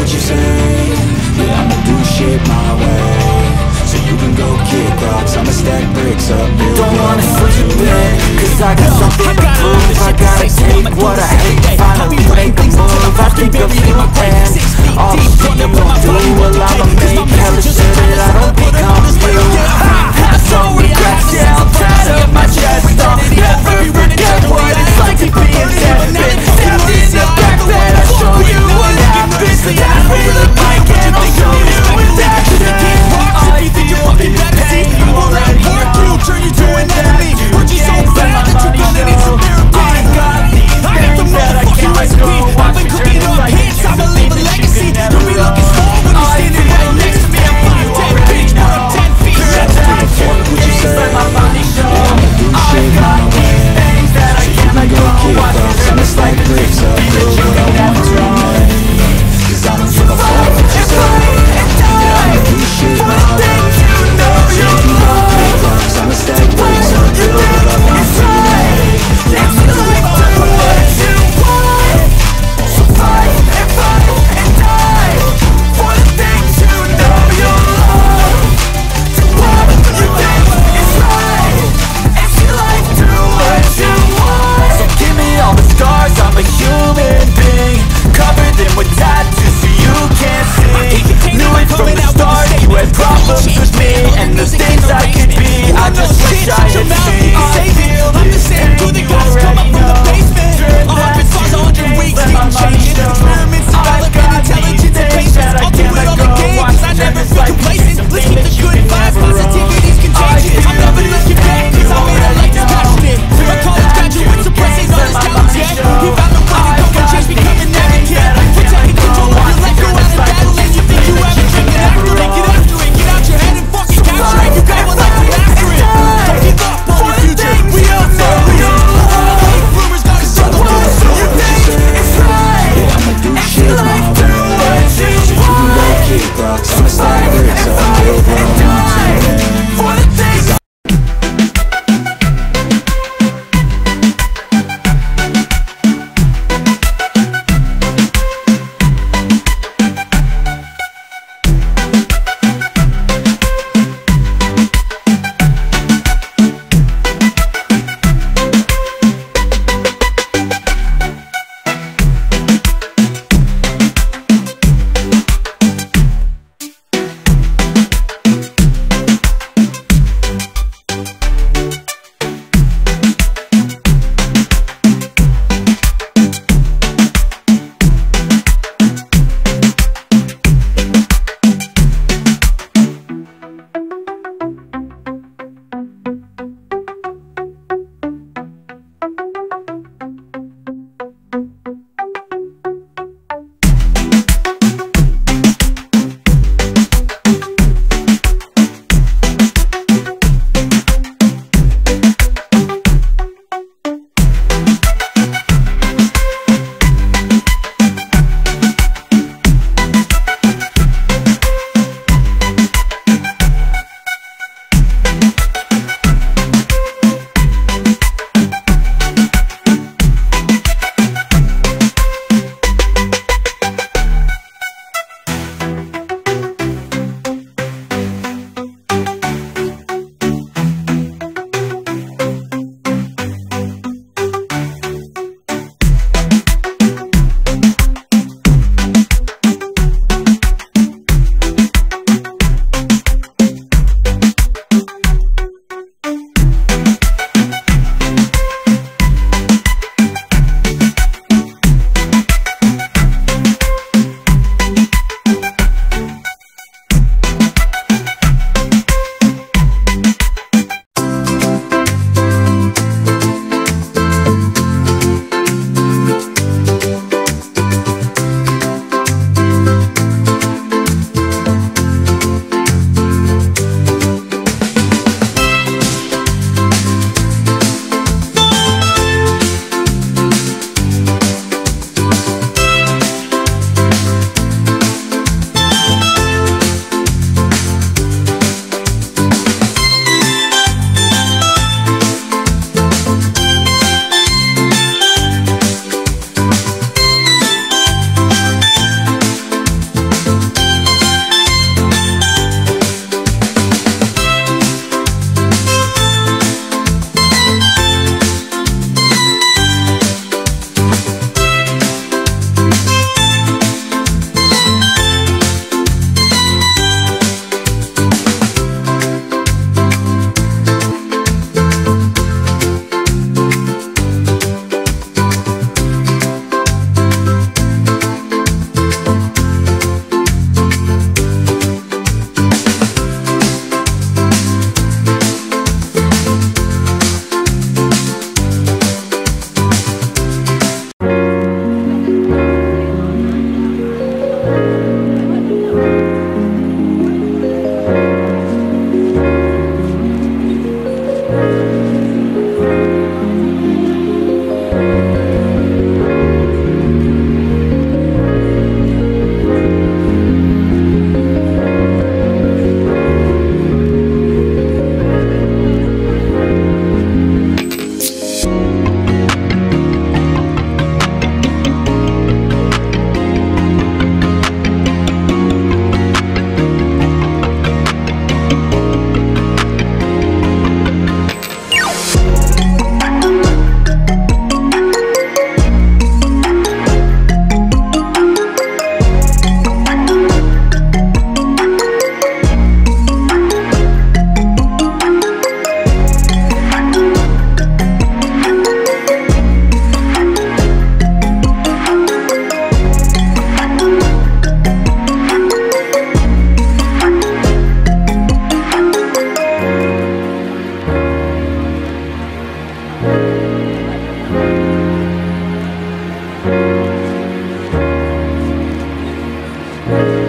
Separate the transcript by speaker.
Speaker 1: what you say. Yeah, I'ma do shit my way, so you can go kick rocks. I'ma stack bricks up, build. Don't wanna sleep in, cause I got something to prove. I gotta take what I hate, finally make a move. I think of you and all the shit you gon' do. Well, I'ma make hella sure that I don't become you. Have no regrets, yeah, I'm tired of my chest. I'll never forget what it's like to be in debt. Been stabbed in the back bed, I'll show you what happens. That's real the mic and I'll show you with action. All you think you're fucking pain, you already know.
Speaker 2: Turn you to an enemy. Hurt you so bad that you're gonna need some therapy.
Speaker 1: I got these things that I can't let go.
Speaker 2: I've been cooking up hits, I'ma leave a legacy. You'll be looking small when you're standing right next to me. I'm 5'10", bitch, but I'm 10 feet.
Speaker 1: Fuck what you say. I'ma do shit my way,
Speaker 3: that I can't let go.
Speaker 1: I'ma stack bricks up, build what I want to make. Cause I don't give a fuck what you say. Yeah, I'ma do shit my way, so you can go kick rocks. I'ma stack bricks up, build what I want to make. Yeah, I'ma do what I want.
Speaker 3: So fight and die for the things you know you love. Do what you think is right, and see life do what you want.
Speaker 1: So give me all the scars, I'm a human being. Cover them with tattoos so you can't see. Knew it from the start, you had problems with me and the things I could be. I just wish I had seen.
Speaker 2: I'm the same dude that got us come up from the basement. 100 stars, 100 weeks, keep changing. Experiments, developing intelligence and patience. I'll do it all again, cause I never feel complacent. Let's keep the good vibes, positivity's contagious. I'm never looking back, cause I made our life passionate. A college graduate suppressing all his talents, yeah. He found a way to go and change, becoming advocate. For taking control of your life, go out and battle. And you think you have a dream, then after it, get after it. Get out your head and fucking capture it. You got one life, get after it. Don't give up on your future, we all know. Rumors got us struggle,
Speaker 3: So you think it's right,
Speaker 1: Yeah, I'ma do
Speaker 3: and
Speaker 1: shit
Speaker 3: see
Speaker 1: my
Speaker 3: life do
Speaker 1: way,
Speaker 3: what
Speaker 1: so
Speaker 3: you
Speaker 1: you can go
Speaker 3: want.
Speaker 1: kick rocks. I'ma stack bricks up, build what I want to make.
Speaker 3: For the things We'll